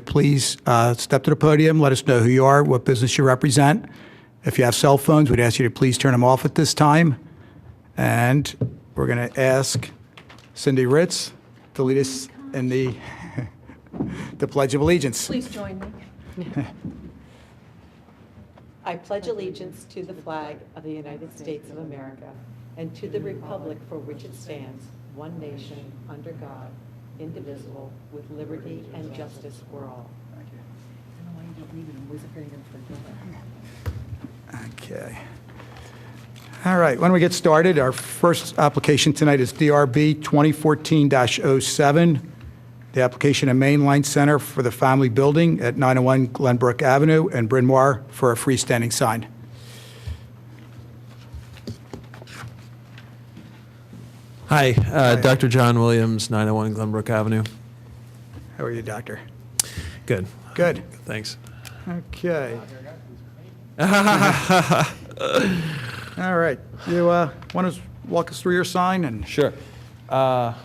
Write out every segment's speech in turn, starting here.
Please step to the podium, let us know who you are, what business you represent. If you have cell phones, we'd ask you to please turn them off at this time. And we're going to ask Cindy Ritz to lead us in the Pledge of Allegiance. Please join me. I pledge allegiance to the flag of the United States of America and to the republic for which it stands, one nation, under God, indivisible, with liberty and justice for all. Okay. All right, why don't we get started? Our first application tonight is DRB 2014-07, the application of Mainline Center for the Family Building at 901 Glenbrook Avenue in Bryn Mawr for a freestanding sign. Hi, Dr. John Williams, 901 Glenbrook Avenue. How are you, Doctor? Good. Good. Thanks. Okay. All right. You want to walk us through your sign? And Sure. And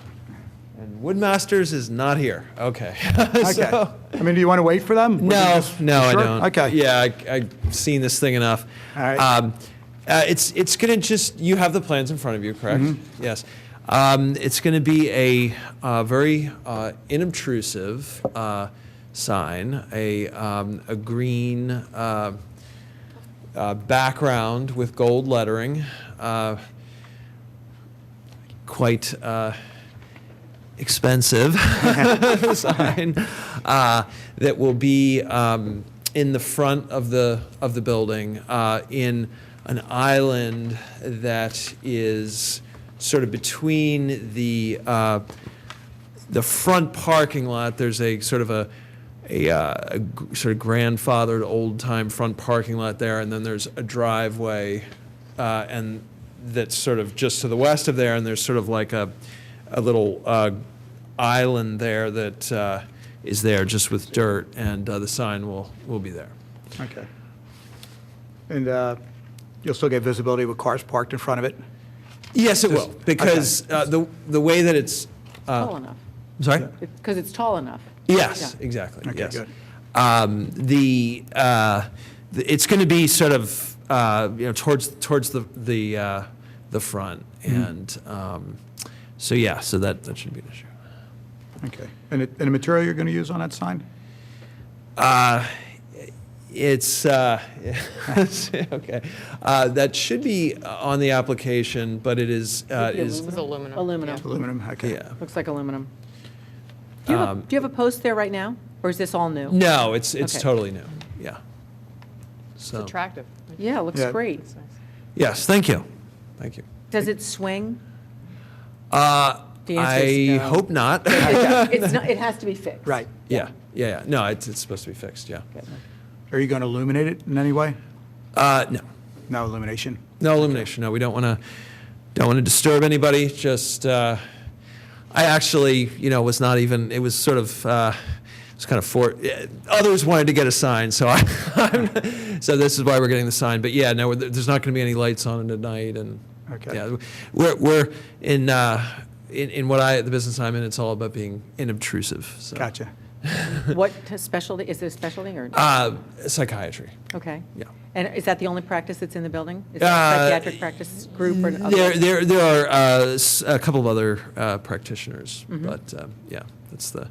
Woodmasters is not here. Okay. Okay. So- I mean, do you want to wait for them? Or do you no, just- no, I Sure? don't. Okay. Yeah, I've seen this thing enough. All right. It's going to just, you have the plans in front of you, correct? Mm-hmm. Yes. It's going to be a very inobtrusive sign, a green background with gold lettering, quite expensive sign that will be in the front of the building in an island that is sort of between the front parking lot. There's a sort of a sort of grandfathered old-time front parking lot there, and then there's a driveway, and that's sort of just to the west of there, and there's sort of like a little island there that is there just with dirt, and the sign will be there. Okay. And you'll still get visibility with cars parked in front of it? Yes, it will, because the way that it's Tall enough, I'm sorry. because it's tall enough. Yes, Yeah. exactly. Okay, yes. good. It's going to be sort of towards the front, and so yeah, so that shouldn't be an issue. Okay. And the material you're going to use on that sign? It's okay. That should be on the application, but it is It's aluminum. Aluminum. Aluminum? Okay. yeah. Looks like aluminum. Do you have a post there right now, or is this all new? No, it's Okay. totally new. Yeah. So Attractive. Yeah, it looks Yeah. great. yes, thank you. Does it swing? The answer is I no. hope not. It's not, it has to be fixed. Right. Yeah. No, it's supposed to be fixed. Yeah. Good. Are you going to illuminate it in any way? No. No illumination? No illumination. No, we don't want to disturb anybody. Just I actually, was not even. It was sort of. It's kind of for others wanted to get a sign, so so this is why we're getting the sign. But yeah, no, there's not going to be any lights on it at night, and Okay. yeah, we're in the business I'm in. It's all about being inobtrusive. So. Gotcha. What specialty, is it a specialty or? Psychiatry. Okay. Yeah. And is that the only practice that's in the building? Is there a psychiatric practice group or? There are a couple of other practitioners, but yeah, that's the.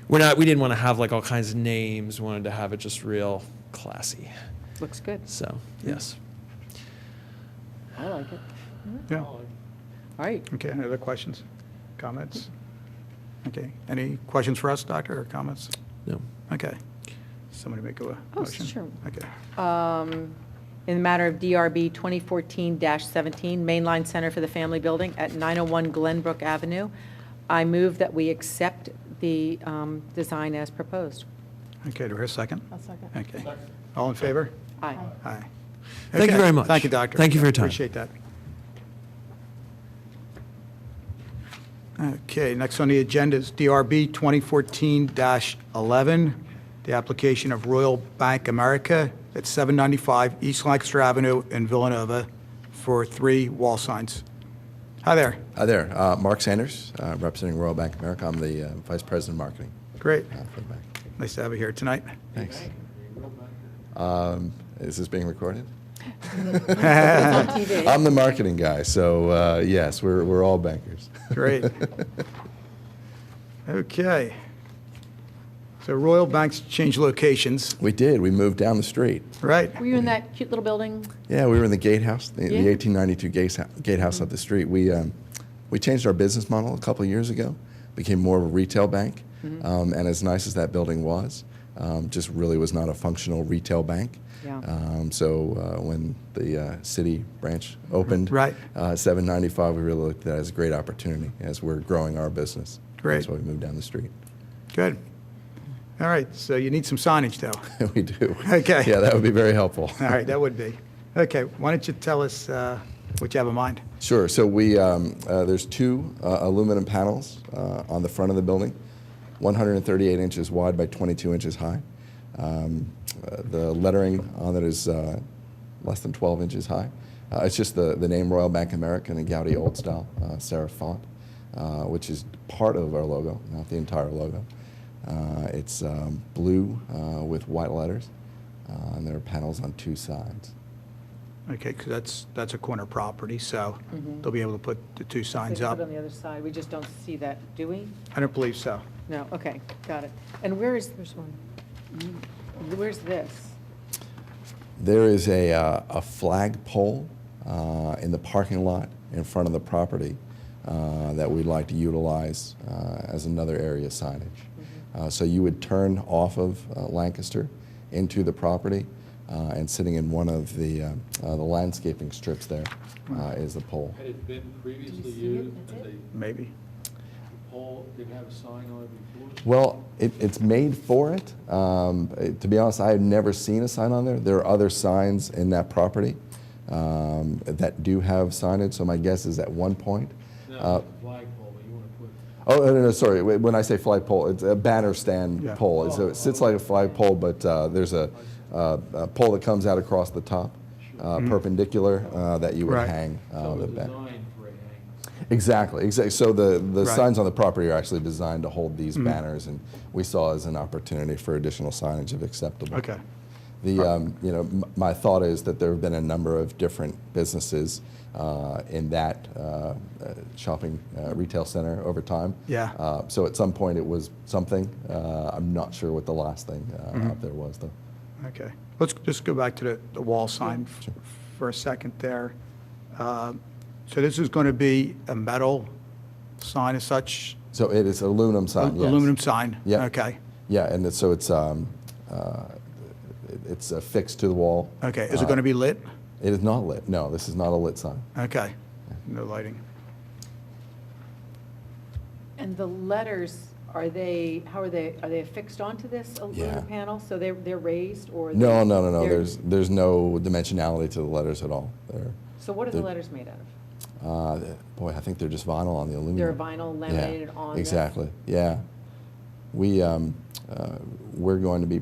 We didn't want to have like all kinds of names. We wanted to have it just real classy. Looks good. So yes. I like it. Yeah. All right. Okay. Any other questions? Comments? Okay. Any questions for us, Doctor, or comments? No. Okay. Somebody make a Oh, motion? sure. Okay. In the matter of DRB 2014-17, Mainline Center for the Family Building at 901 Glenbrook Avenue, I move that we accept the design as proposed. Okay. Do we hear a second? I'll second. Okay. All in favor? Aye. Aye. Thank you Okay. very much. Thank you, Doctor. Thank you for your time. Appreciate that. Okay, next on the agenda is DRB 2014-11, the application of Royal Bank America at 795 East Lancaster Avenue in Villanova for 3 wall signs. Hi there. Hi there. Mark Sanders, representing Royal Bank of America. I'm the Vice President of Marketing Great. for the bank. Nice to have you here tonight. Thanks. Is this being recorded? It's on TV. I'm the marketing guy, so yes, we're all bankers. Great. Okay. So Royal Bank's changed locations, We did. We moved down the street. right? Were you in that cute little building? Yeah, we were in the gatehouse, the Yeah. 1892 gatehouse up the street. We changed our business model a couple of years ago, became more of a retail bank, and as nice as that building was, just really was not a functional retail bank. Yeah. So when the city branch opened, Right. 795, we really looked at it as a great opportunity as we're growing our business. Great. That's why we moved down the street. Good. All right, so you need some signage, though. We do. Okay. Yeah, that would be very helpful. All right, that would be. Okay, why don't you tell us what you have in mind? Sure. So there's two aluminum panels on the front of the building, 138 inches wide by 22 inches high. The lettering on it is less than 12 inches high. It's just the name Royal Bank American in Gaudi Old Style serif font, which is part of our logo, not the entire logo. It's blue with white letters, and there are panels on two sides. Okay, because that's a corner property, so they'll be able to put the two signs They put up. it on the other side. We just don't see that, do we? I don't believe so. No, okay, got it. And there's one. Where's this? There is a flag pole in the parking lot in front of the property that we'd like to utilize as another area signage. So you would turn off of Lancaster into the property, and sitting in one of the landscaping strips there is the pole. Had it been previously see it? used That's as it? a Maybe. pole, did it have a sign on it before? Well, it's made for it. To be honest, I have never seen a sign on there. There are other signs in that property that do have signage, so my guess is at one point. No, it's a flagpole, but you want to put, Oh, no, sorry. When I say flagpole, it's a banner stand Yeah. pole. It sits like a flagpole, but there's a pole that comes out across the top, perpendicular, that you would Right. hang so the it's banner. designed for a hang. Exactly. So the Right. signs on the property are actually designed to hold these banners, and we saw as an opportunity for additional signage if acceptable. Okay. My thought is that there have been a number of different businesses in that shopping retail center over time. Yeah. So at some point it was something. I'm not sure what the last thing up there was, though. Okay. Let's just go back to the wall sign for a second there. So this is going to be a metal sign as such? So it is aluminum sign. Yes. Aluminum sign? Yeah. Okay. Yeah, and it's affixed to the wall. Okay. Is it going to be lit? It is not lit. No, this is not a lit sign. Okay. No lighting. And the letters, how are they affixed onto this Yeah. aluminum panel? So they're raised or? No. they're- There's no dimensionality to the letters at all. So what are the they're- letters made out of? Boy, I think they're just vinyl on the aluminum. They're vinyl laminated yeah, on this? Exactly. Yeah. We're going to be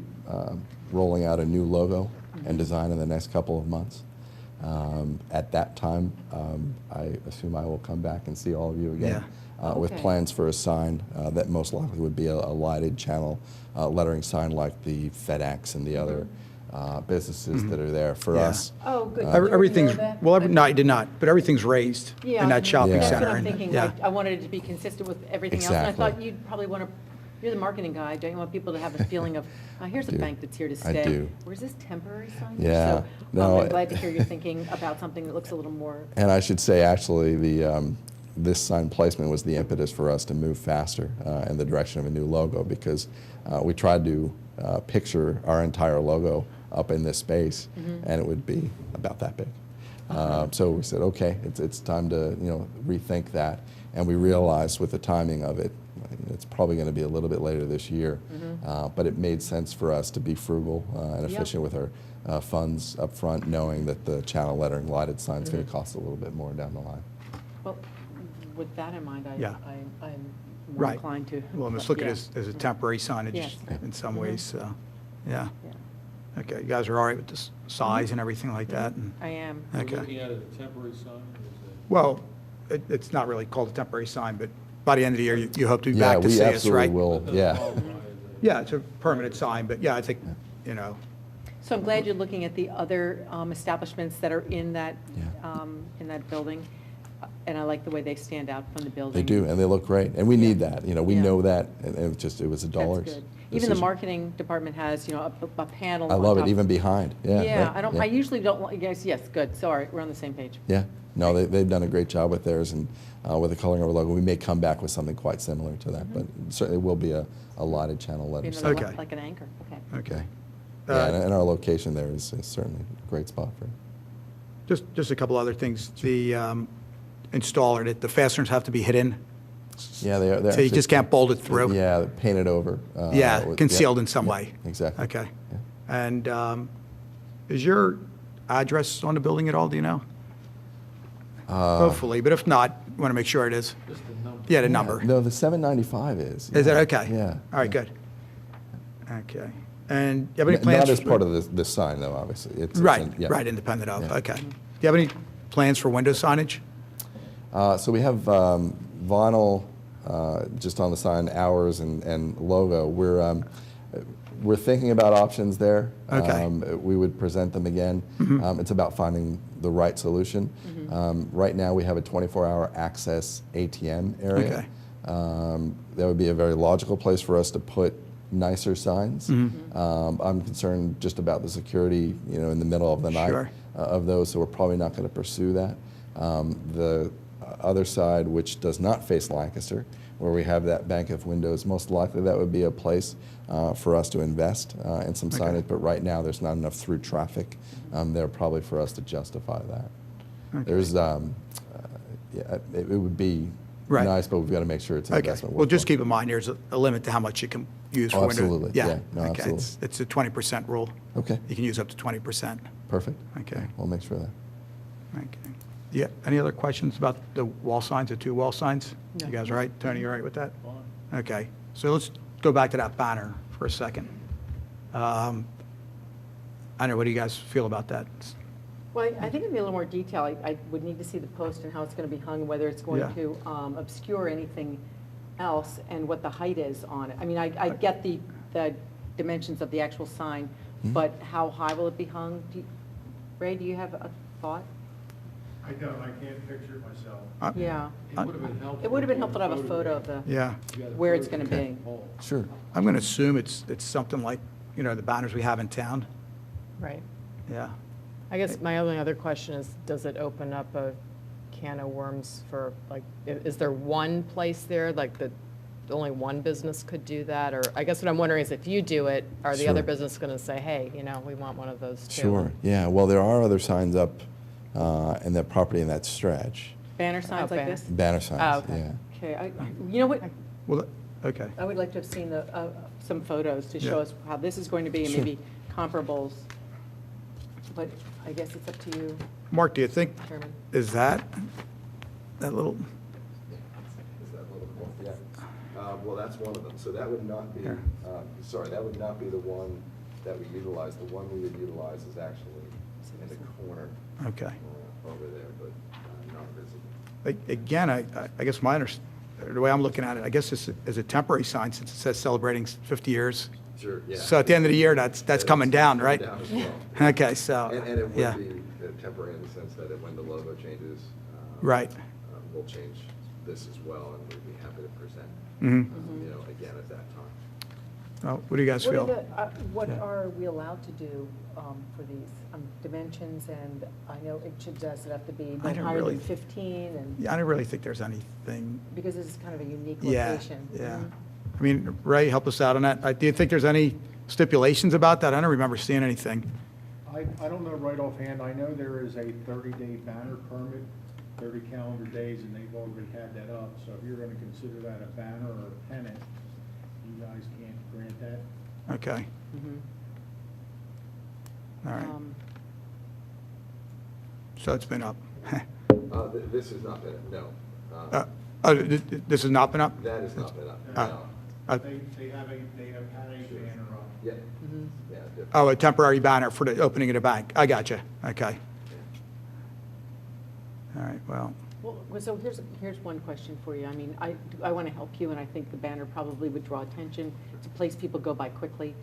rolling out a new logo and design in the next couple of months. At that time, I assume I will come back and see all of you again with Okay. plans for a sign that most likely would be a lighted channel lettering sign like the FedEx and the other businesses that are there. For Yeah. us, Oh, good. Did you already Everything's, know that? well, no, I did not, but everything's raised Yeah, in that shopping Yeah. center. That's what I'm and- thinking. Yeah. I wanted it to be consistent with everything else. And I Exactly. thought you'd probably want to, you're the marketing guy, don't you want people to have a feeling of, here's a do. bank that's here to I stay? do. Or is this temporary signage? Yeah. So No, I'm glad to hear you're thinking about something that looks a little more, and I should say, actually, this sign placement was the impetus for us to move faster in the direction of a new logo, because we tried to picture our entire logo up in this space, and it would be about that big. So we said, okay, it's time to rethink that, and we realized with the timing of it, it's probably going to be a little bit later this year, but it made sense for us to be frugal and Yep. efficient with our funds up front, knowing that the channel lettering lighted sign is going to cost a little bit more down the line. well, with that in mind, Yeah. I'm more Right. inclined to. Well, let's look at yeah. it as a temporary signage Yes. in some ways, so, yeah. Yeah. Okay, you guys are all right with the size and everything like that? and- I am. We're Okay. looking at it as a temporary sign, or is it? Well, it's not really called a temporary sign, but by the end of the year, you hope to be Yeah, back to we see us, absolutely right? will. Doesn't Yeah. qualify as Yeah, it's a permanent sign, but yeah, I think, you know, So I'm glad you're looking at the other establishments that are in that Yeah. building, and I like the way they stand out from the building. They do, and they look great, and we need that, you know, we Yeah. know that, and it was a That's dollars. good. Even the marketing department has, you know, a panel. I on love it, top. even behind, yeah. Yeah, right, I usually don't, yes, good, sorry, we're on the same page. Yeah, no, they've done a great job with theirs, and with the coloring of our logo, we may come back with something quite similar to that, but it certainly will be a lighted channel Be letters. another Okay. Like an anchor, okay. okay. Yeah, and our location there is certainly a great spot for it. Just a couple other things. The installer, the fasteners have to be hidden, Yeah, they are. so you just can't bolt it through? Yeah, they're painted over. Yeah, with- concealed yeah, in some yeah, way? Exactly. Okay. Yeah. And is your address on the building at all, do you know? Hopefully, but if not, want to make sure it is. Just the number. Yeah, the number. No, the 795 is. Is yeah. that okay? Yeah. All right, yeah. good. Okay. And you have any plans? Not as part of the sign, though, obviously. It's Right, in- yeah. right, independent of, Yeah. okay. Do you have any plans for window signage? So we have vinyl just on the sign, hours and logo. We're thinking about options there. Okay. We would present them again. It's about finding the right solution. Right now, we have a 24-hour access ATM area. Okay. That would be a very logical place for us to put nicer signs. I'm concerned just about the security, you know, in the middle of the night Sure. of those, so we're probably not going to pursue that. The other side, which does not face Lancaster, where we have that bank of windows, most likely that would be a place for us to invest in some Okay. signage, but right now there's not enough through traffic there probably for us to justify that. Okay. There's, yeah, it would be Right. nice, but we've got to make sure it's an Okay, investment. well, just worthwhile. keep in mind, there's a limit to how much you can use for Oh, window. absolutely. Yeah, no, okay, absolutely. It's a 20% rule. Okay, You can use up to 20%. perfect. Okay. We'll make sure of that. Okay. Yeah, any other questions about the wall signs, the two wall signs? No. You guys all right? Tony, you all right with that? Fine. Okay, so let's go back to that banner for a second. I don't know, what do you guys feel about that? Well, I think it'd be a little more detail. I would need to see the post and how it's going to be hung, whether it's going Yeah. to obscure anything else, and what the height is on it. I mean, I get the dimensions of the actual sign, but how high will it be hung? Ray, do you have a thought? I don't, I can't picture it myself. Yeah. It would have been helpful. It would have been helpful to have a photo of the, Yeah, You got a where it's photo gonna of be. the pole. Sure. I'm going to assume it's something like, you know, the banners we have in town. Right. Yeah. I guess my only other question is, does it open up a can of worms for, like, is there one place there, like, that only one business could do that? Or I guess what I'm wondering is, if you do it, are the other Sure. businesses going to say, hey, you know, we want one of those too? Sure, yeah, well, there are other signs up in that property in that stretch, banner signs Oh, like banner. this? banner signs, Oh, okay. yeah. Okay, you know what? Well, okay. I would like to have seen some photos to show Yeah. us how this is going to be, and Sure. maybe comparables. But I guess it's up to you, Mark, do you think, Chairman. is that little, Is that little more? Yeah. Well, that's one of them. So that would not be, Here. sorry, that would not be the one that we utilize. The one we would utilize is actually in the corner okay. over there, but not visible. Again, I guess the way I'm looking at it, I guess this is a temporary sign since it says celebrating 50 years. Sure, yeah. So at the end of the year, that's coming down, right? Down as well. Okay, so, And it yeah, would be temporary in the sense that when the logo changes, right. we'll change this as well, and we'd be happy to present, Mhm. you know, again at that time. Well, what do you guys What are feel? what Yeah. are we allowed to do for these dimensions? And I know does it have to be I no don't higher really- than 15? And, Yeah, I don't really think there's anything, because this is kind of a unique yeah, location. yeah. Mhm. I mean, Ray, help us out on that. Do you think there's any stipulations about that? I don't remember seeing anything. I don't know right offhand, I know there is a 30-day banner permit, 30 calendar days, and they've already had that up, so if you're gonna consider that a banner or a pennant, you guys can't grant that. Okay, Mhm. all right. Um, So it's been up. This has not been, no. This has not been up? That has not been up, Uh, no. Uh, They have had a banner up. Yeah, mhm. yeah. different. Oh, a temporary banner for the opening of the bank. I got you. Okay. All right, well, Well, so here's one question for you. I mean, I want to help you, and I think the banner probably would draw attention. It's a place people go by quickly.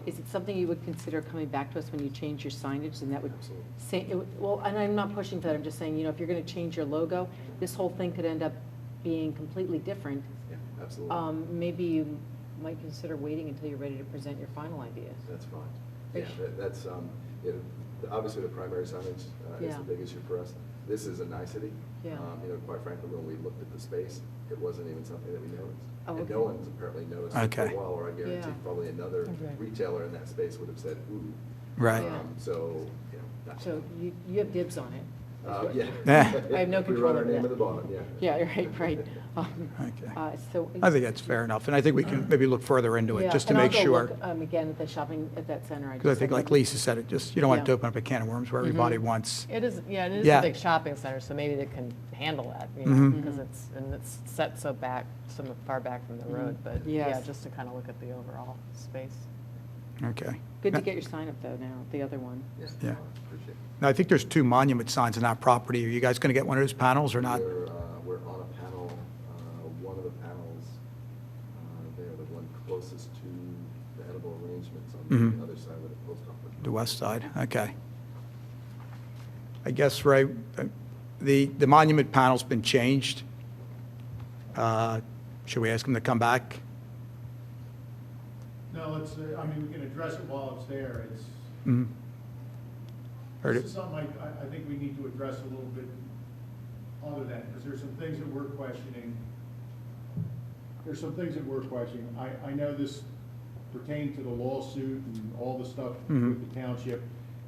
Is it something you would consider coming back to us when you change your signage, and that would say, well, and I'm not pushing for that, I'm just saying, you know, if you're going to change your logo, this whole thing could end up being completely different. Yeah, absolutely. Maybe you might consider waiting until you're ready to present your final ideas. That's fine. Yeah, that's, you know, obviously the primary signage is Yeah. the big issue for us. This is a nicety. Yeah. You know, quite frankly, when we looked at the space, it wasn't even something that we noticed. Oh, And no okay. one's apparently noticed it for Okay. a while, or I guarantee Yeah. probably another Okay. retailer in that space would have said, ooh. Right. Yeah. So, you know. that's- So you have dibs on it. Yeah. Yeah. I have no We control wrote our over name that. at the bottom, yeah. Yeah, right. Okay. So. I think that's fair enough, and I think we can maybe look further into it, Yeah, just to and I'll make go sure. look, again, at the shopping, at that center. Because I just think, said like that- Lisa said, it just, you don't want it to Yeah. open up a can of worms where everybody wants. It is, yeah, it is Yeah. a big shopping center, so maybe they can handle that, you know, Mhm. because it's set so far back from the road, but yeah, Yes. just to kind of look at the overall space. Okay. Good to get your sign up, though, now, the other one. Yeah. Yeah. Appreciate it. Now, I think there's 2 monument signs on that property. Are you guys going to get one of those panels or not? We're on a panel, one of the panels, they're the one closest to the edible arrangements on Mhm. the other side of the post office. The west side, okay. I guess, Ray, the monument panel's been changed. Should we ask him to come back? No, it's, I mean, we can address it while it's there. It's, Mhm. Heard this it. is something I think we need to address a little bit other than, because there's some things that we're questioning. There's some things that we're questioning. I know this pertained to the lawsuit and all the stuff Mhm. with the township.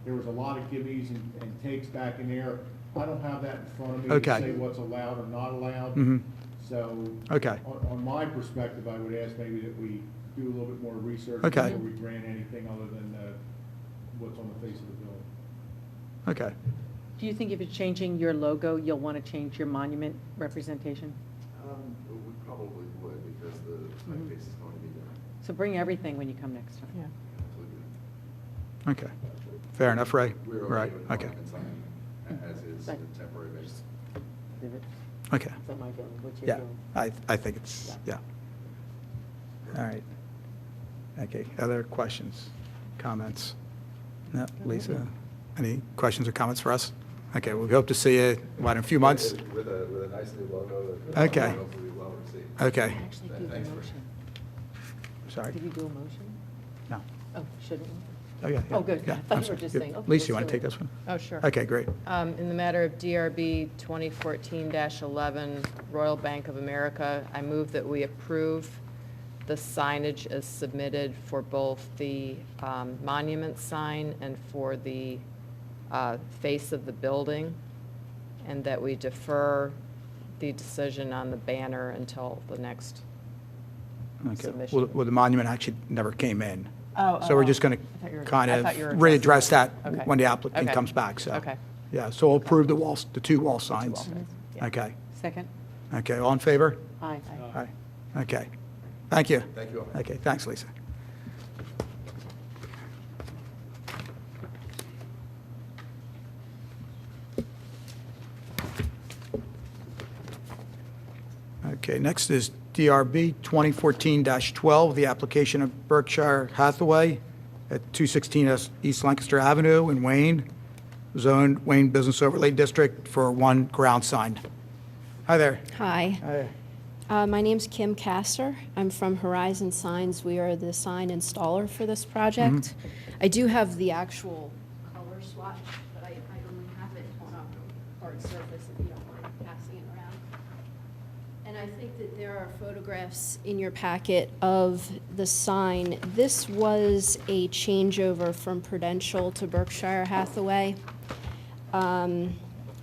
There was a lot of gimmies and takes back in there. I don't have that in front of me to Okay. say what's allowed or not allowed. Mhm. So. Okay. On my perspective, I would ask maybe that we do a little bit more research. Okay. Before we grant anything other than what's on the face of the bill. Okay. Do you think if you're changing your logo, you'll want to change your monument representation? We probably would, because the typeface is going to be there. So bring everything when you come next time. Yeah. Okay. Fair enough, Ray? We're Right, okay with okay. monument sign, as is the Right. temporary basis. Leave it. Okay. Is that my feeling, what you're Yeah, doing? I think it's, yeah. All right. Okay, other questions, comments? No, Lisa, any questions or comments for us? Okay, we hope to see you, what, in a few months? With a nice new logo. that Okay. hopefully well received. Okay, Actually, do the Thanks for- motion. sorry. Did we do a motion? No. Oh, shouldn't we? Oh, yeah. Oh, good. Yeah, I thought I'm you were sorry. just Good. saying, okay, Lisa, you let's want to do take it. this one? Oh, sure. Okay, great. In the matter of DRB 2014-11, Royal Bank of America, I move that we approve the signage as submitted for both the monument sign and for the face of the building, and that we defer the decision on the banner until the next Okay. submission. Well, the monument actually never came in. Oh, So we're just going I thought you were- to kind I of thought you were readdress addressing that that. Okay. when the applicant Okay. comes back, so. Okay. Yeah, so we'll approve the walls, the 2 wall signs. signs, yeah. Okay, Second? okay, all in favor? Aye. Aye. Okay, thank you. Thank you all. Okay, thanks, Lisa. Okay, next is DRB 2014-12, the application of Berkshire Hathaway at 216 East Lancaster Avenue in Wayne, zoned Wayne Business Overlay District for 1 ground sign. Hi there. Hi. My name's Kim Castor. I'm from Horizon Signs. We are the sign installer for this project. I do have the actual color swatch, but I only have it on a hard surface if you don't mind passing it around. And I think that there are photographs in your packet of the sign. This was a changeover from Prudential to Berkshire Hathaway.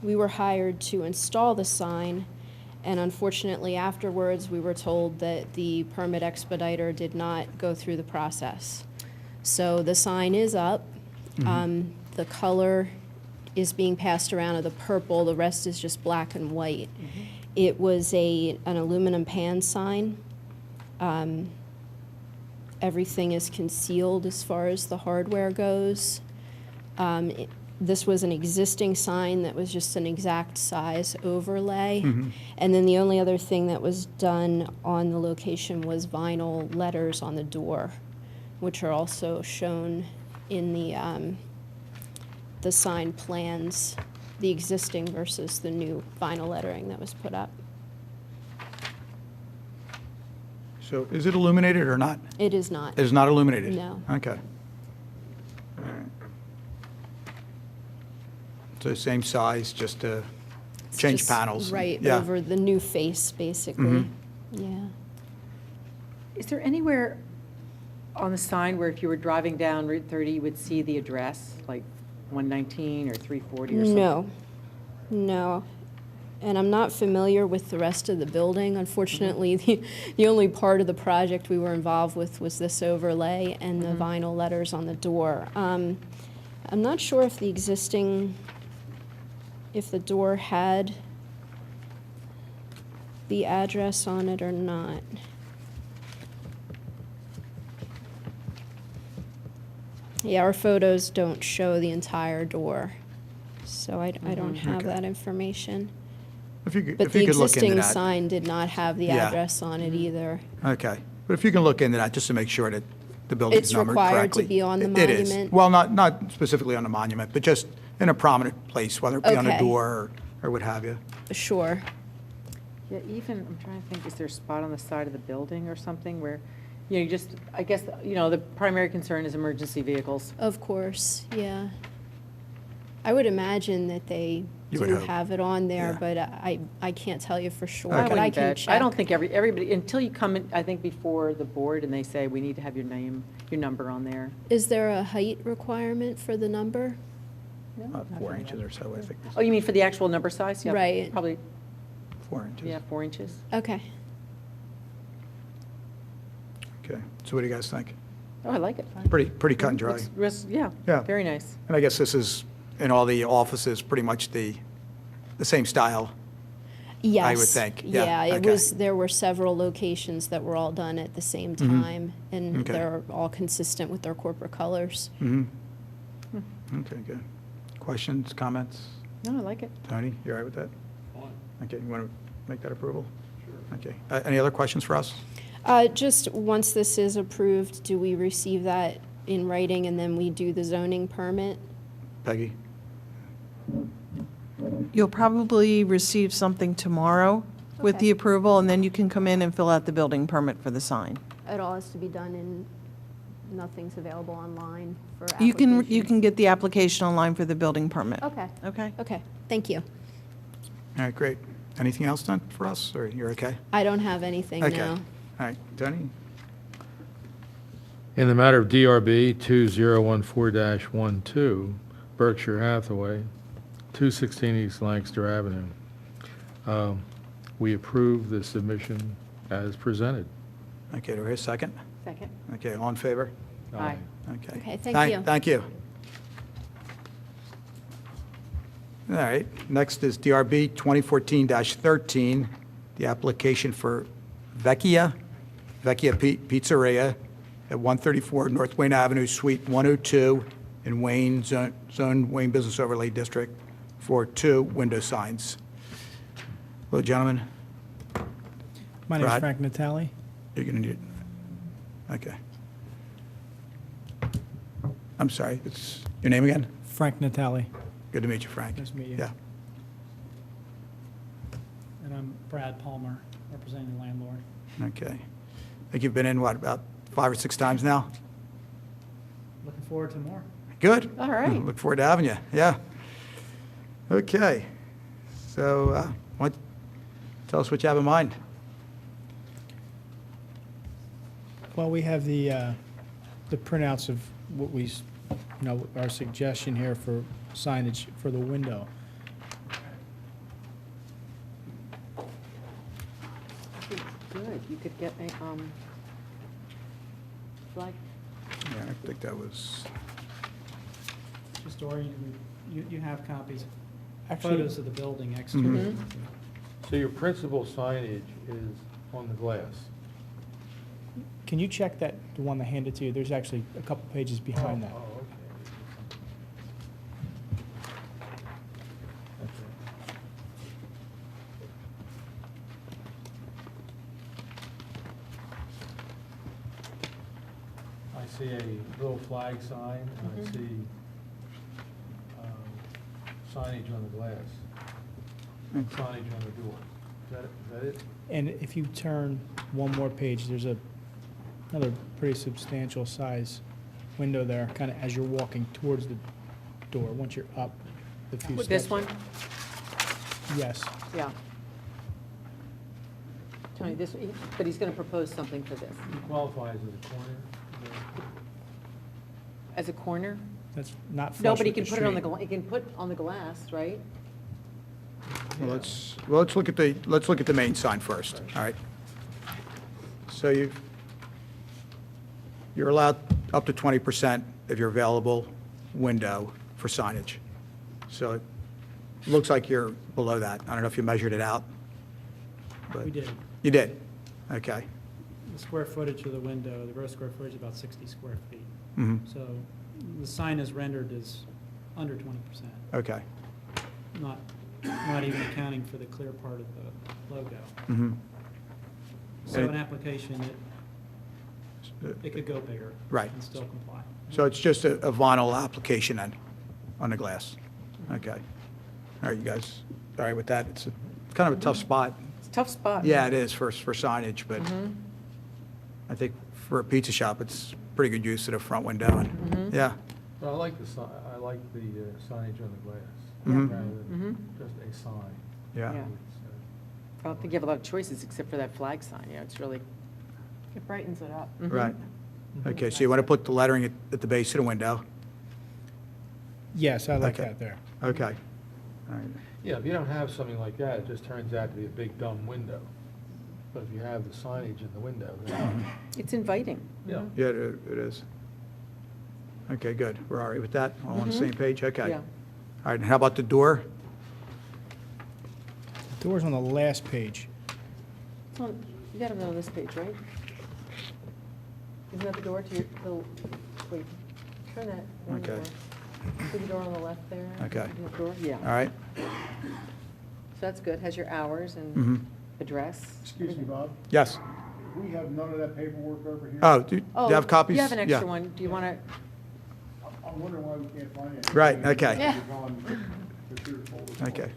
We were hired to install the sign, and unfortunately afterwards we were told that the permit expediter did not go through the process. So the sign is up. The color is being passed around of the purple, the rest is just black and white. It was an aluminum pan sign. Everything is concealed as far as the hardware goes. this was an existing sign that was just an exact size overlay. And then the only other thing that was done on the location was vinyl letters on the door, which are also shown in the sign plans, the existing versus the new vinyl lettering that was put up. So is it illuminated or not? It is not. It is not illuminated? No. Okay. All right. So same size, just to It's change just panels? right Yeah. over the new face, basically. Yeah. Is there anywhere on the sign where if you were driving down Route 30, you would see the address, like 119 or 340 or something? No. And I'm not familiar with the rest of the building. Unfortunately, the only part of the project we were involved with was this overlay and the vinyl letters on the door. I'm not sure if the existing, if the door had the address on it or not. Yeah, our photos don't show the entire door, so I don't have Okay. that information. If you could, But if the you could look into existing that. sign did not have the Yeah. address on it either. Okay. But if you can look into that, just to make sure that the building's It's numbered required correctly. to be on the It is. monument? Well, not specifically on the monument, but just in a prominent place, whether it be on a Okay. door or what have you. Sure. Yeah, even, I'm trying to think, is there a spot on the side of the building or something where, you just, I guess, the primary concern is emergency vehicles. Of course, yeah. I would imagine that they You would do hope. have it on there, Yeah. but I can't tell you for sure, Okay. but I wouldn't can bet. check. I don't think everybody, until you come in, I think, before the board and they say, we need to have your name, your number on there. Is there a height requirement for the number? No, About not 4 really. inches or so, I think. Oh, you mean for the actual number size? Yeah, Right. Probably, 4 inches. yeah, 4 inches. Okay. Okay. So what do you guys think? Oh, I like it. Pretty cut and dry. Yeah, Yeah. very nice. And I guess this is, in all the offices, pretty much the same style. Yes. think, yeah, Yeah, it okay. was, there were several locations that were all done at the same time, and Okay. they're all consistent with their corporate colors. Okay, good. Questions, comments? No, I like it. Tony, you all right with that? Okay, you want to make that approval? Sure. Okay. Any other questions for us? Just, once this is approved, do we receive that in writing and then we do the zoning permit? Peggy? You'll probably receive something tomorrow with Okay. the approval, and then you can come in and fill out the building permit for the sign. It all has to be done and nothing's available online for You can applications? get the application online for the building permit. Okay, Okay? okay, thank you. All right, great. Anything else done for us, or you're okay? I don't have anything Okay. now. All right, Tony? In the matter of DRB 2014-12, Berkshire Hathaway, 216 East Lancaster Avenue, we approve the submission as presented. Okay, do we hear a second? Second. Okay, all in favor? Aye. Okay. Okay, thank you. Thank you. All right, next is DRB 2014-13, the application for Vecchia Pizzeria at 134 North Wayne Avenue, Suite 102 in Wayne Zone, Wayne Business Overlay District for 2 window signs. Hello, gentlemen. My name is Brad? Frank Natali. You're going to need, okay. I'm sorry, it's, your name again? Frank Natali. Good to meet you, Frank. Nice to meet you. Yeah. And I'm Brad Palmer, representing the landlord. Okay. I think you've been in, what, about 5 or 6 times now? Looking forward to more. Good. All right. Look forward to having you, yeah. Okay. So, tell us what you have in mind. Well, we have the printouts of what our suggestion here for signage for the window. Good, you could get a, flag. Yeah, I think that was, Just orient, you have copies, Actually- photos of the building Mhm. exterior. So your principal signage is on the glass? Can you check that, the one I handed to you? There's actually a couple pages behind that. Oh, okay. see a little flag sign, and I see signage on the glass, signage on the door. Is that it? And if you turn one more page, there's another pretty substantial size window there, kind of as you're walking towards the door, once you're up the few steps. This one? Yes. Yeah. Tony, this, but he's going to propose something for this. It qualifies as a corner. As a corner? That's not flush No, but he with can the put it on the, street. he can put on the glass, right? Well, let's look at the main sign first, all right? So you're allowed up to 20% of your available window for signage. So it looks like you're below that. I don't know if you measured it out. but- We did. You did? Okay. The square footage of the window, the gross square footage is about 60 square feet. Mhm. So the sign is rendered as under 20%, Okay. not even accounting for the clear part of the logo. Mhm. So And- an application, it could go bigger. Right. And still comply. So it's just a vinyl application then, on the glass? Okay. All right, you guys, all right with that? It's kind of a tough spot. It's a tough spot. Yeah, it is for signage, but I think for a pizza shop, it's pretty good use of the front window. And yeah, Well, I like the signage on the glass, Mhm. rather than just a sign. yeah. Yeah. I don't think you have a lot of choices except for that flag sign, you know, it's really. It brightens it up. Right. Okay, so you want to put the lettering at the base of the window? Yes, I like Okay. that there. Okay. All right. Yeah, if you don't have something like that, it just turns out to be a big dumb window. But if you have the signage in the window, then, It's inviting. yeah. Yeah, it is. Okay, good. We're all right with that? All on the same page? Okay. Yeah. All right, and how about the door? The door's on the last page. It's on- You got it on this page, right? Isn't that the door to your, wait, turn that. one Okay. more. See the door on the left there? Okay. The door? Yeah. All right? So that's good, has your hours Mhm. and address. Excuse me, Bob, Yes. we have none of that paperwork over here? Oh, do you have copies? You have an extra Yeah. one, do you want to? I'm wondering why we can't find it. Right, okay. It's on the computer folder. Okay.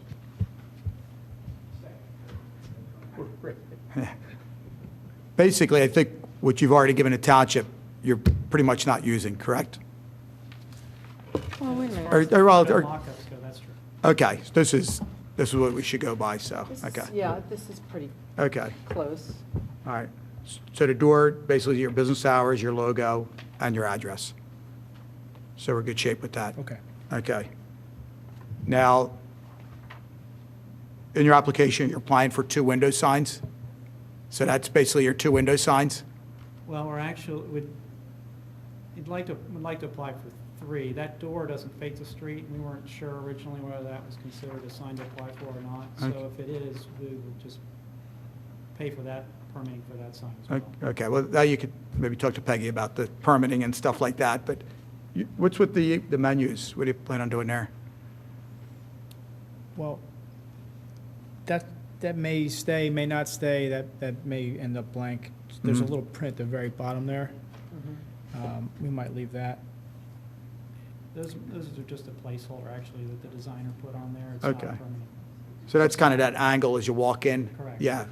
Basically, I think what you've already given the township, you're pretty much not using, correct? Oh, wait a minute. Well, The mock-ups go, that's true. okay, this is what we should go by, so, This is- okay. Yeah, this is pretty Okay, close. all right. So the door, basically your business hours, your logo, and your address. So we're in good shape with that. Okay. Okay. Now, in your application, you're applying for 2 window signs? So that's basically your 2 window signs? Well, we're actually, would like to apply for 3. That door doesn't face the street, and we weren't sure originally whether that was considered a sign to apply for or not. Okay. So if it is, we would just pay for that, permitting for that sign as well. Okay, well, now you could maybe talk to Peggy about the permitting and stuff like that, but what's with the menus? What do you plan on doing there? Well, that may stay, may not stay, that may end up blank. There's a Mhm. little print at the very bottom there. Mm-hmm. We might leave that. Those are just a placeholder, actually, that the designer put on there. It's not Okay. permanent. So that's kind of that angle as you walk in? Correct. Yeah,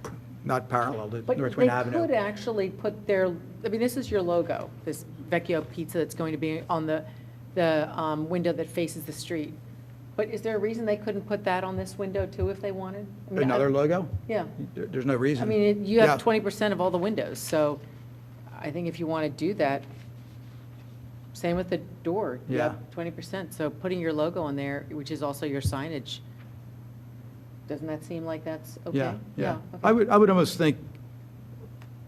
not parallel to But North they Wayne Avenue. could actually put their, I mean, this is your logo, this Vecchia pizza that's going to be on the window that faces the street. But is there a reason they couldn't put that on this window too if they wanted? I mean, Another logo? Yeah. There's no reason. I mean, you Yeah. have 20% of all the windows, so I think if you want to do that, same with the door. You Yeah. have 20%, so putting your logo on there, which is also your signage, doesn't that seem like that's okay? Yeah, yeah. okay. I would almost think,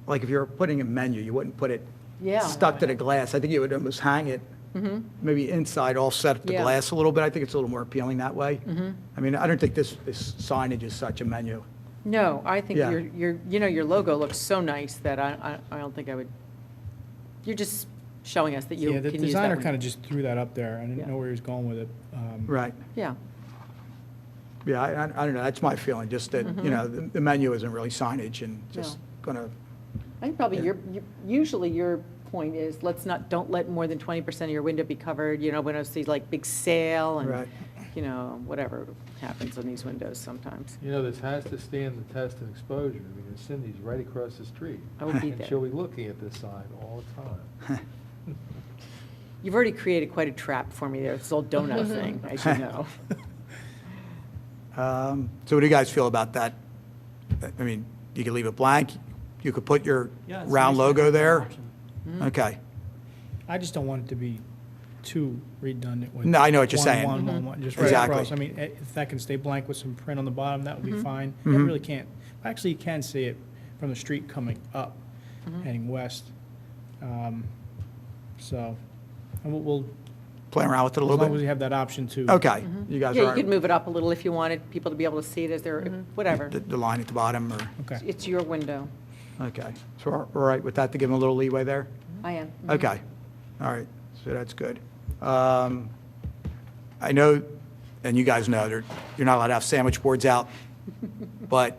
like if you're putting a menu, you wouldn't put it Yeah. stuck to the glass. I think you would almost hang it, Mhm. maybe inside offset the Yeah. glass a little bit. I think it's a little more appealing that way. Mhm. I mean, I don't think this signage is such a menu. No, I think Yeah. your logo looks so nice that I don't think I would, you're just showing us that you Yeah, can the use that designer one. kind of just threw that up there. I Yeah. didn't know where he was going with it. Right. Yeah, Yeah, I don't know. That's my feeling, just that, you know, the menu isn't really signage and just No. going to, I think probably usually your point is, don't let more than 20% of your window be covered, when I see like big sale Right. and, whatever happens on these windows sometimes. This has to stand the test of exposure, because Cindy's right across the street. I will be And there. she'll be looking at this sign all the time. You've already created quite a trap for me there, this whole donut thing, as you know. So what do you guys feel about that? I mean, you could leave it blank, you could put your Yeah, it's round nice to logo have that there. option. Okay. I just don't want it to be too redundant with. No, I know what you're saying. Just right Exactly. across. I mean, if that can stay blank with some print on the bottom, that would be fine. I Mhm. really can't, actually, you can see it from the street coming up, heading west. So, and we'll, Play around with it a as little long as we bit? have that option to. Okay. You guys Yeah, you are, could move it up a little if you wanted people to be able to see it as they're, whatever. the line at the bottom, or, Okay. It's your window. okay. So we're all right with that, to give them a little leeway there? I am. Okay, all right, so that's good. I know, and you guys know, you're not allowed to have sandwich boards out, but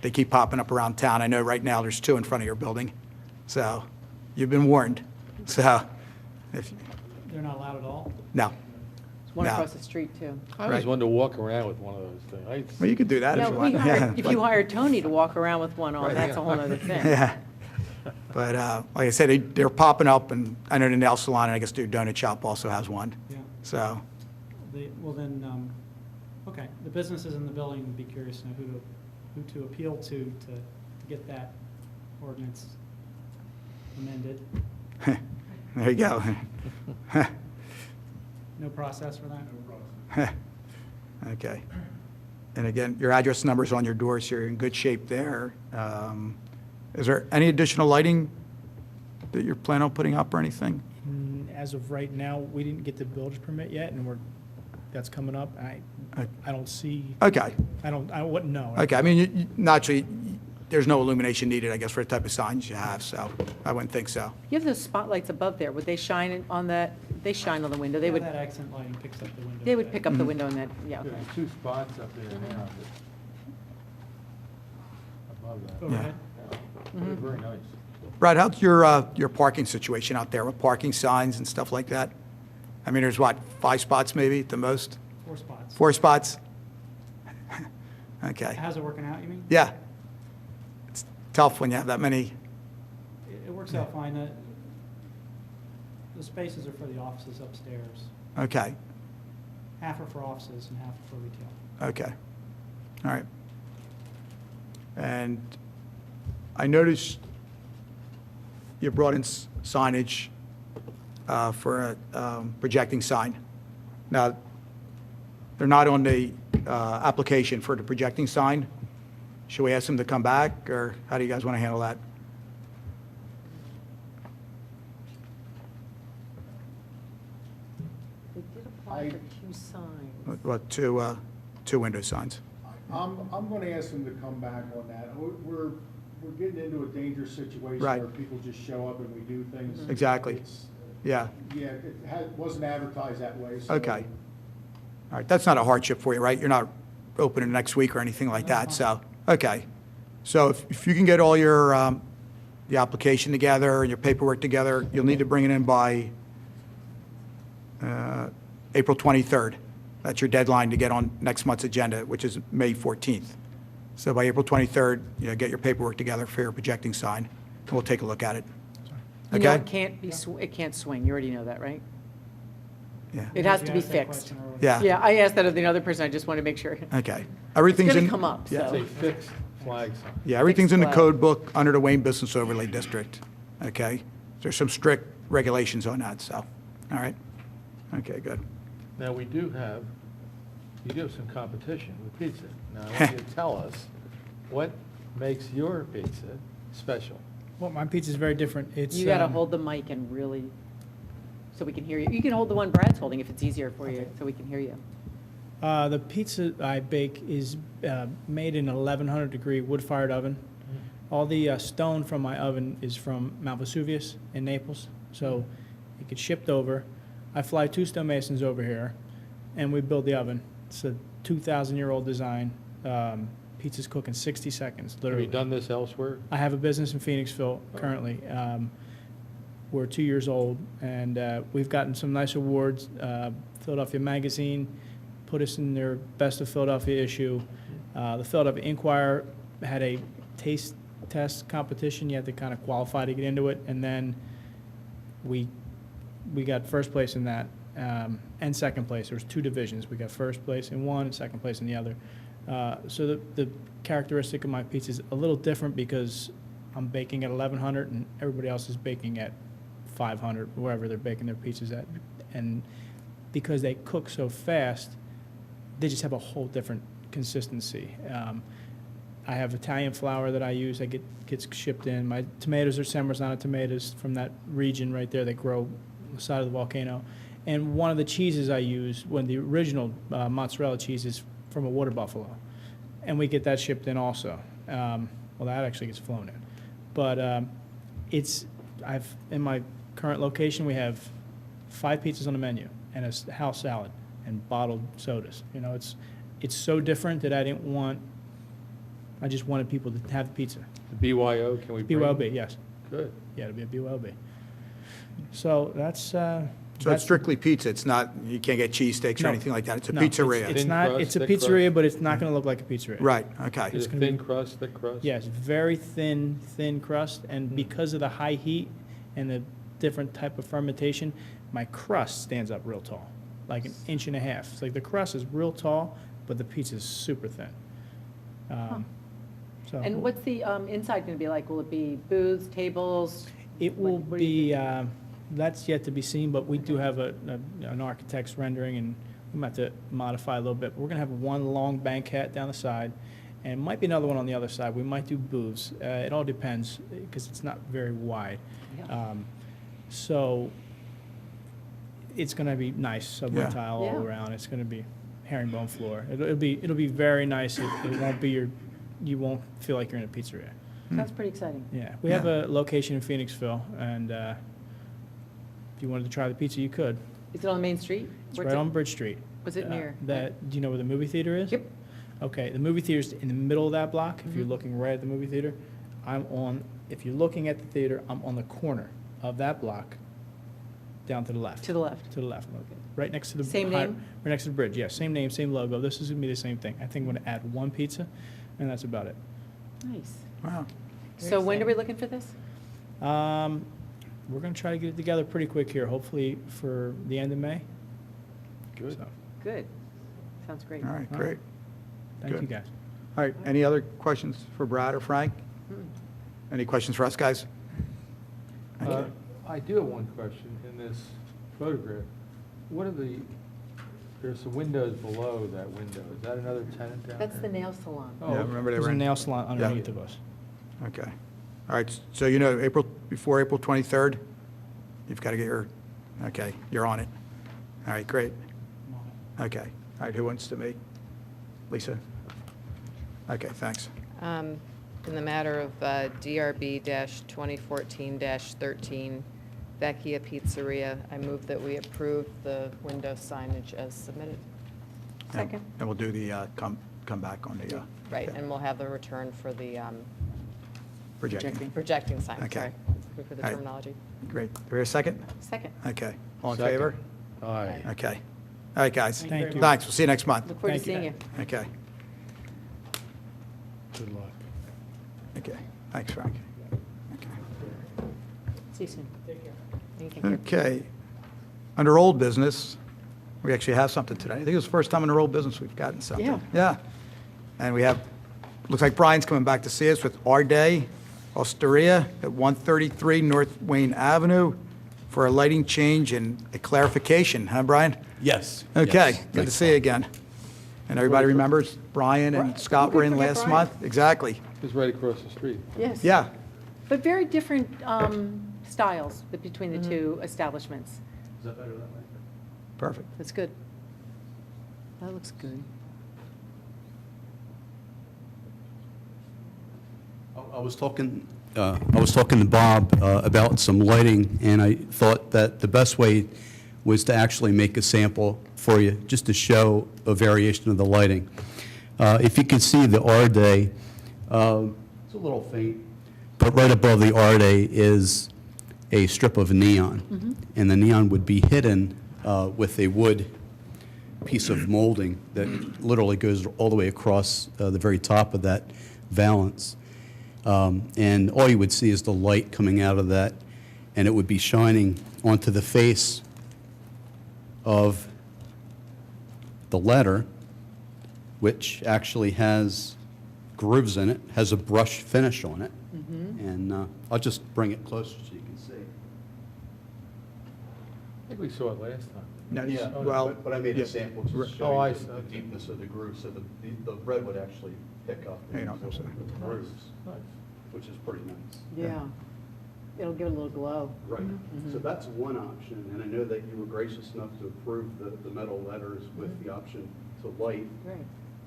they keep popping up around town. I know right now there's 2 in front of your building, so you've been warned. So, if, They're not allowed at all? no, There's one No. across the street, too. I always Right. wanted to walk around with one of those things. well, you could do that if No, you want. Yeah, if you hire Tony to walk around with one on, Right, that's a yeah. whole other thing. Yeah. But like I said, they're popping up, and I know the nail salon, and I guess their donut shop also has one. Yeah. So, Well then, okay, the businesses in the building would be curious to know who to appeal to get that ordinance amended. there you go. No process for that? Okay. And again, your address number's on your door, so you're in good shape there. Is there any additional lighting that you're planning on putting up or anything? As of right now, we didn't get the builder's permit yet, and that's coming up. I don't see, Okay, I wouldn't know. okay. I mean, naturally, there's no illumination needed, I guess, for the type of signs you have, so I wouldn't think so. You have those spotlights above there, would they shine on that, they shine on the window, they Yeah, would, that accent lighting picks up the window. they would effect. pick up the window in that, yeah, okay. There's 2 spots up there now above that. Overhead? They're very nice. Brad, how's your parking situation out there with parking signs and stuff like that? I mean, there's what, 5 spots maybe at the most? 4 spots. 4 spots? Okay. How's it working out, you mean? Yeah. It's tough when you have that many. It works out fine. The spaces are for the offices upstairs. Okay, Half are for offices and half are for retail. okay. All right. And I noticed you brought in signage for a projecting sign. Now, they're not on the application for the projecting sign. Should we ask them to come back, or how do you guys want to handle that? They did apply for 2 signs. What, 2 window signs? I'm gonna ask them to come back on that. We're getting into a dangerous situation Right. where people just show up and we do things. Exactly. It's- Yeah, Yeah, wasn't advertised that way, so. okay. All right, that's not a hardship for you, right? You're not opening next week or anything like that, so, okay. So if you can get all your, the application together and your paperwork together, you'll need to bring it in by April 23rd. That's your deadline to get on next month's agenda, which is May 14th. So by April 23rd, get your paperwork together for your projecting sign, and we'll take a look at it. You know, Okay? it can't be, it can't swing, you already know that, right? Yeah, It has You to be asked that fixed. question earlier. yeah, Yeah, I asked that of the other person, I just want to make sure. okay. Everything's gonna in. come up, yeah. so. It's a fixed flag sign. Yeah, everything's in the flag. code book under the Wayne Business Overlay District, okay? There's some strict regulations on that, so, all right? Okay, good. Now, you do have some competition with pizza. Now, I want you to tell us what makes your pizza special. Well, my pizza's very different. It's. You got to hold the mic and really, so we can hear you. You can hold the one Brad's holding if it's easier for you, so we can hear you. The pizza I bake is made in an 1100-degree wood-fired oven. All the stone from my oven is from Mount Vesuvius in Naples, so it gets shipped over. I fly 2 stonemasons over here, and we build the oven. It's a 2,000-year-old design. Pizza's cook in 60 seconds, Have literally. you done this elsewhere? I have a business in Phoenixville currently. we're 2 years old, and we've gotten some nice awards. Philadelphia Magazine put us in their Best of Philadelphia issue. The Philadelphia Inquirer had a taste test competition. You had to kind of qualify to get into it, and then we got first place in that and second place. There was 2 divisions. We got first place in one and second place in the other. So the characteristic of my pizza is a little different because I'm baking at 1100 and everybody else is baking at 500, wherever they're baking their pizzas at. And because they cook so fast, they just have a whole different consistency. I have Italian flour that I use that gets shipped in. My tomatoes are Sembrano tomatoes from that region right there that grow on the side of the volcano. And one of the cheeses I use, when the original mozzarella cheese is from a water buffalo. And we get that shipped in also. Well, that actually gets flown in. But in my current location, we have 5 pizzas on the menu and a house salad and bottled sodas. You know, it's so different that I just wanted people to have the pizza. The BYO, can we bring? BYOB, yes. Good. Yeah, it'll be a BYOB. So that's. So it's strictly pizza, it's not, you can't get cheesesteaks or No. anything like that, it's a No, pizzeria? It's Thin not, crust, it's a thick pizzeria, crust? but it's not going to look like a pizzeria. Right, okay. Is it gonna be- thin crust, thick crust? Yes, very thin crust, and because of the high heat and the different type of fermentation, my crust stands up real tall, like 1.5 inches. It's like the crust is real tall, but the pizza is super thin. So And what's the inside going to be like? Will it be booths, tables? it will what do you be, that's yet to be seen, but we do have an architect's rendering, and we might have to modify a little bit. We're going to have one long banquette down the side, and might be another one on the other side. We might do booths. It all depends, because it's not very wide. Yeah. So it's going to be nice, subway Yeah. tile all Yeah. around. It's going to be herringbone floor. It'll be very nice. It won't be you won't feel like you're in a pizzeria. Sounds pretty exciting. Yeah, we have a location in Phoenixville, and if you wanted to try the pizza, you could. Is it on Main Street? It's Where's right on Bridge Street. Was it near? Do you know where the movie theater is? Yep. Okay, the movie theater's in the middle of that block. If you're Mhm. looking right at the movie theater, if you're looking at the theater, I'm on the corner of that block, down to the left. To the left. To the left, right next to the. Same name? Right next to the bridge, yeah, same name, same logo. This is gonna be the same thing. I think I'm gonna add one pizza, and that's about it. Nice. Wow. So when are we looking for this? We're gonna try to get it together pretty quick here, hopefully for the end of May. Good. So, Good. Sounds great. All right, All great. Thank you, Good. guys. All right, any other questions for Brad or Frank? Any questions for us, guys? Okay. I do have one question in this photograph. There's some windows below that window. Is that another tenant down there? That's the nail salon. Oh, Yeah, remember they There's were a in? nail salon underneath of us. Okay. All right, so before April 23rd, you've got to get you're on it. All right, great. Okay, all right, who wants to make? Lisa? Okay, thanks. In the matter of DRB-2014-13, Vecchia Pizzeria, I move that we approve the window signage as submitted. Second. And we'll do the, come back on the. Right, yeah, and we'll have the return for the Projecting. projecting sign, Okay. sorry, for the All right. terminology. Great. Do we hear a second? Second. Okay. All in Second. favor? Aye. Okay. All right, guys. Thank you. Thanks. We'll see you next month. Look forward to Thank you. seeing you. Okay. Good luck. Okay. Thanks, Frank. Okay. See you soon. Thank you. Okay. Under old business, we actually have something today. I think it's the first time under old business we've gotten something. Yeah. Yeah. And we have, looks like Brian's coming back to see us with Ardé Osteria at 133 North Wayne Avenue for a lighting change and a clarification, huh, Brian? Yes. Okay, yes. good to see you again. And everybody remembers Brian and Scott were in Who could forget last Brian? month? Exactly. It's right across the street. Yes. Yeah. But very different styles between the two establishments. Is that better that way? Perfect. That's good. That looks good. I was talking to Bob about some lighting, and I thought that the best way was to actually make a sample for you, just to show a variation of the lighting. If you can see the Ardé, it's a little faint, but right above the Ardé is a strip of neon. And the neon would be hidden with a wood piece of molding that literally goes all the way across the very top of that valance. And all you would see is the light coming out of that, and it would be shining onto the face of the letter, which actually has grooves in it, has a brush finish on it. And I'll just bring it closer so you can see. I think we saw it last time. No, Yeah, well, but I made yeah. a sample to Oh, show I you see. the deepness of the groove, so the red would actually pick up Hang on, the grooves, Nice. which is pretty nice. Yeah. It'll give it a little glow. Right, so that's one option, and I know that you were gracious enough to approve the metal letters with the option to light, Great.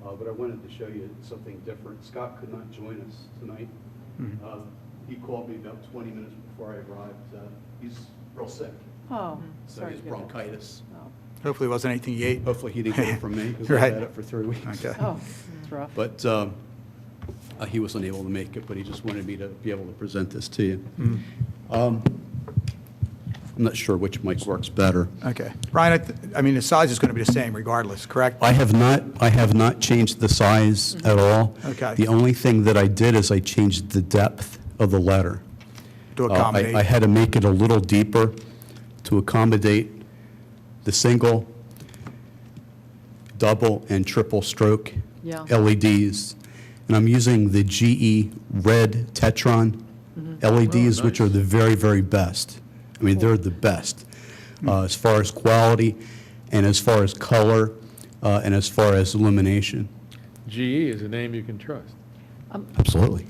but I wanted to show you something different. Scott could not join us tonight. He called me about 20 minutes before I arrived. He's real sick, Oh, so sorry he has to hear that. bronchitis. Hopefully it wasn't anything you ate. Hopefully he didn't get it from me, because I Right. had it for 3 weeks. Okay. Oh, it's rough. But he wasn't able to make it, but he just wanted me to be able to present this to you. I'm not sure which mic works better. Okay. Brian, I mean, the size is going to be the same regardless, correct? I have not changed the size at all. Okay. The only thing that I did is I changed the depth of the letter. To accommodate. I had to make it a little deeper to accommodate the single, double, and triple stroke Yeah. LEDs. And I'm using the GE red Tetron LEDs, which are the very, very best. I mean, they're the best as far as quality and as far as color and as far as illumination. GE is a name you can trust. Absolutely.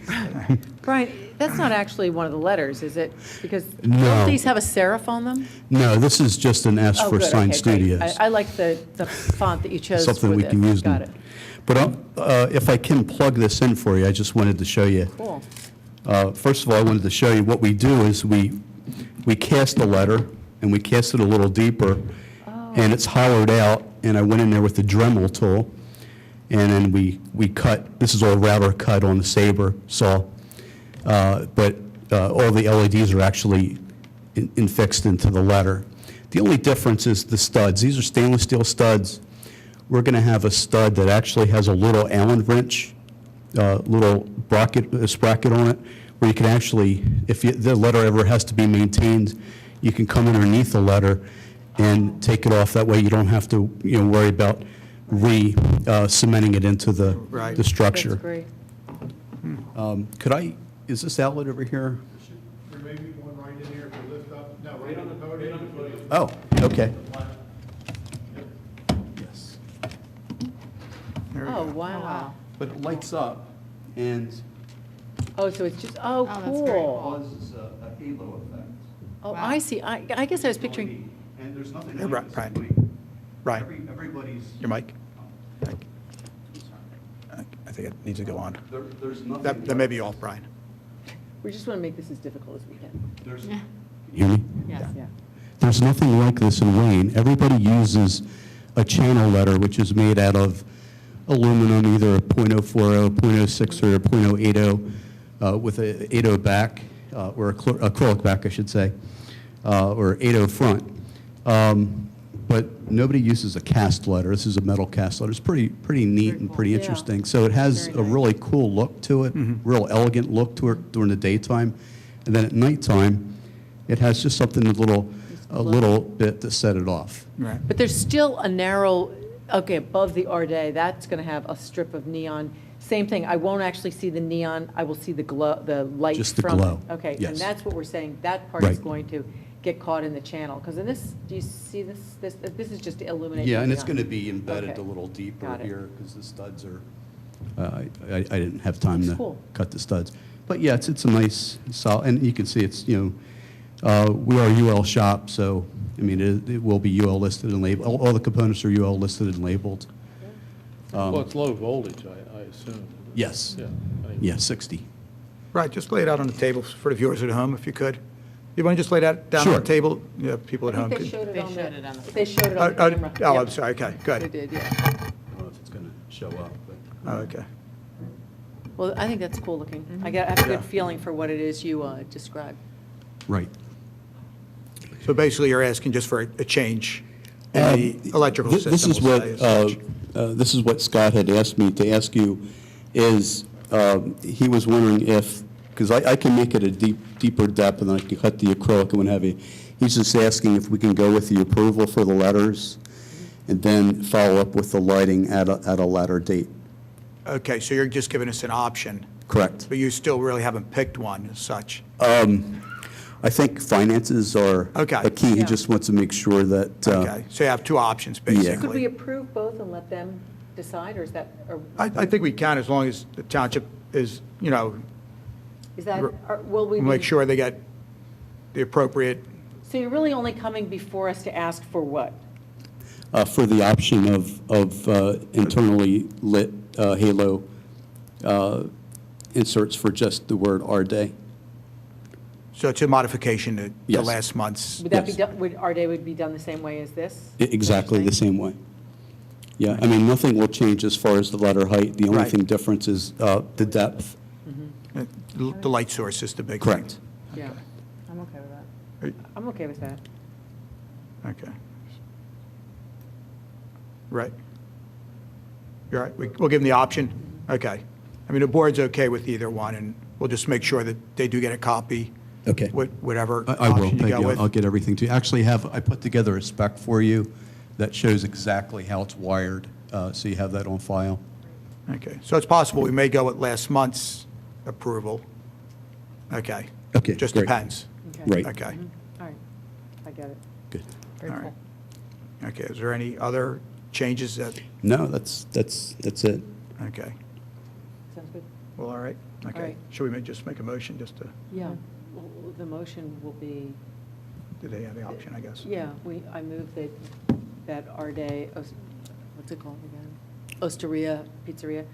Brian, that's not actually one of the letters, is it? Because No. don't these have a serif on them? No, this is just an S Oh, for good, Sign okay, great. Studios. I like the font that you chose for this. Something we can use. Got it. But if I can plug this in for you, I just wanted to show you. Cool. First of all, I wanted to show you what we do is we cast the letter, and we cast it a little deeper, and it's hollowed out, and I went in there with the Dremel tool, and then we cut, this is all router cut on the saber saw, but all the LEDs are actually fixed into the letter. The only difference is the studs. These are stainless steel studs. We're going to have a stud that actually has a little Allen wrench, little sprocket on it, where you can actually, if the letter ever has to be maintained, you can come underneath the letter and take it off. That way you don't have to worry about cementing it into the structure. That's great. Is this outlet over here? There may be one right in here if you lift up, no, right on the podium. Oh, okay. Yes. Oh, wow. But it lights up, and Oh, so it's just, oh, that's very cool. causes a halo effect. Oh, I see. I guess I was picturing, And there's nothing Hey, like this Brian. point. Brian, Everybody's. your mic? I think it needs to go on. There's nothing. That may be off, Brian. we just want to make this as difficult as we can. There's. Hear me? Yeah. There's nothing like this in Wayne. Everybody uses a channel letter, which is made out of aluminum, either a .040, .06, or a .080 with a 80 back, or acrylic back, I should say, or 80 front. But nobody uses a cast letter. This is a metal cast letter. It's pretty neat and pretty Yeah. interesting. So it has Very a nice. really cool look to it, real elegant look to it during the daytime. And then at nighttime, it has just something a little bit to set it off. Right. But there's still a narrow, okay, above the Ardé, that's going to have a strip of neon. Same thing, I won't actually see the neon, I will see the glow, the light from it. Just the glow, Okay, and yes. that's what we're saying, that part is Right. going to get caught in the channel. Because in this, do you see this? This is just to illuminate the Yeah, and it's neon. going to be embedded Okay. a little deeper Got it. here because the studs are, I didn't have time Looks to cool. cut the studs. But yeah, it's a nice, solid, and you can see it's, we are a UL shop, so, I mean, it will be UL listed and labeled. All the components are UL listed and labeled. Well, it's low voltage, I assume. Yes. Yeah. I mean, Yeah, 60. Right, just lay it out on the table for the viewers at home, if you could. You want to just lay that down on Sure. the table? Yeah, people at I home think could. they showed it They on showed it on the- They showed it Oh, on the camera. oh, Yeah. I'm sorry, okay, They good. did, yeah. I don't know if it's going to show up, but. Oh, okay. Well, I think that's cool looking. I have a Yeah. good feeling for what it is you described. Right. So basically, you're asking just for a change in the electrical system. This is we'll what, say, as such. this is what Scott had asked me to ask you, is he was wondering if, because I can make it a deeper depth, and then I can cut the acrylic and what have you. He's just asking if we can go with the approval for the letters, and then follow up with the lighting at a latter date. Okay, so you're just giving us an option, Correct. but you still really haven't picked one as such. I think finances are Okay. a key. He Yeah. just wants to make sure that, Okay, so you have two options, Could we basically. approve both and let them decide, or is that, or I think we can, as long as the township is, is that, or will we make be? sure they get the appropriate, So you're really only coming before us to ask for what? for the option of internally lit halo inserts for just the word Ardé. so it's a modification to Yes. last month's. Would that be Yes. done, would our day would be done the same way as this? Exactly the same way. Yeah, I mean, nothing will change as far as the letter height. The only Right. thing difference is the depth. The light source is the big thing. Correct. Yeah, I'm okay with that. I'm okay with that. Okay. Right. You're right, we'll give them the option? Okay. I mean, the board's okay with either one, and we'll just make sure that they do get a copy, Okay. whatever I will, option you Peggy. go with. I'll get everything to you. Actually, I put together a spec for you that shows exactly how it's wired, so you have that on file. Okay, so it's possible we may go with last month's approval. Okay. Okay, Just great. depends. Right. Okay, All right, I get it. Good. Very all cool. right. Okay, is there any other changes that, No, that's it. okay, Sounds good? well, all right, okay. right. Should we just make a motion just to, Yeah, well, the motion will be, do they have the option, I guess? yeah, I move that Ardé, what's it called again? Osteria Pizzeria,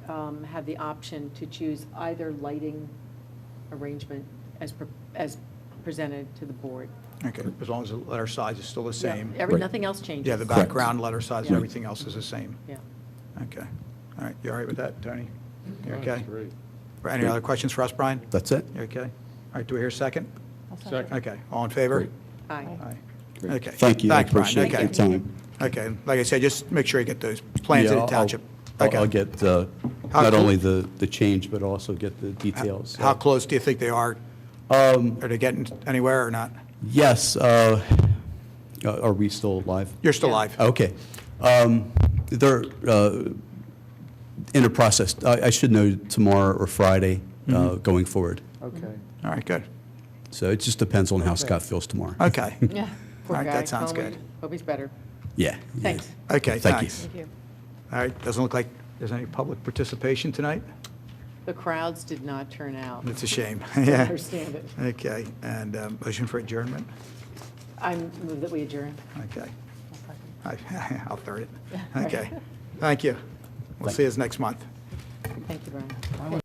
have the option to choose either lighting arrangement as presented to the board. Okay, as long as the letter size is still the same. Yeah, Right. nothing else changes. Yeah, the Correct. background, letter size, and Yeah. everything else is the same. Yeah. Okay. All right, you all right with that, Tony? You That's okay? great. Any other questions for us, Brian? That's it. You okay? All right, do we hear a second? Second. Okay, all in favor? Great. Aye. Aye. Okay. Thank you. I Thanks, Brian. appreciate Okay. your time. Okay, like I said, just make sure you get those plans in Yeah, the township. I'll Okay. get How not clo- only the change, but also get the details. How close do you think they are? Are they getting anywhere or not? Yes. Are we still live? You're still Yeah. live. Okay. They're in a process. I should know tomorrow or Friday going forward. Okay. All right, good. So it just depends on how Scott feels tomorrow. Okay. Yeah. Poor All right, guy. that sounds Well, good. Hope he's better. Yeah. Thanks. Okay, Thank you. thanks. Thank you. All right, doesn't look like there's any public participation tonight? The crowds did not turn out. It's a shame. I Yeah. understand it. Okay, and motion for adjournment? I move that we adjourn. Okay. I'll third it. Okay. Thank you. We'll see you next month. Thank you, Brian.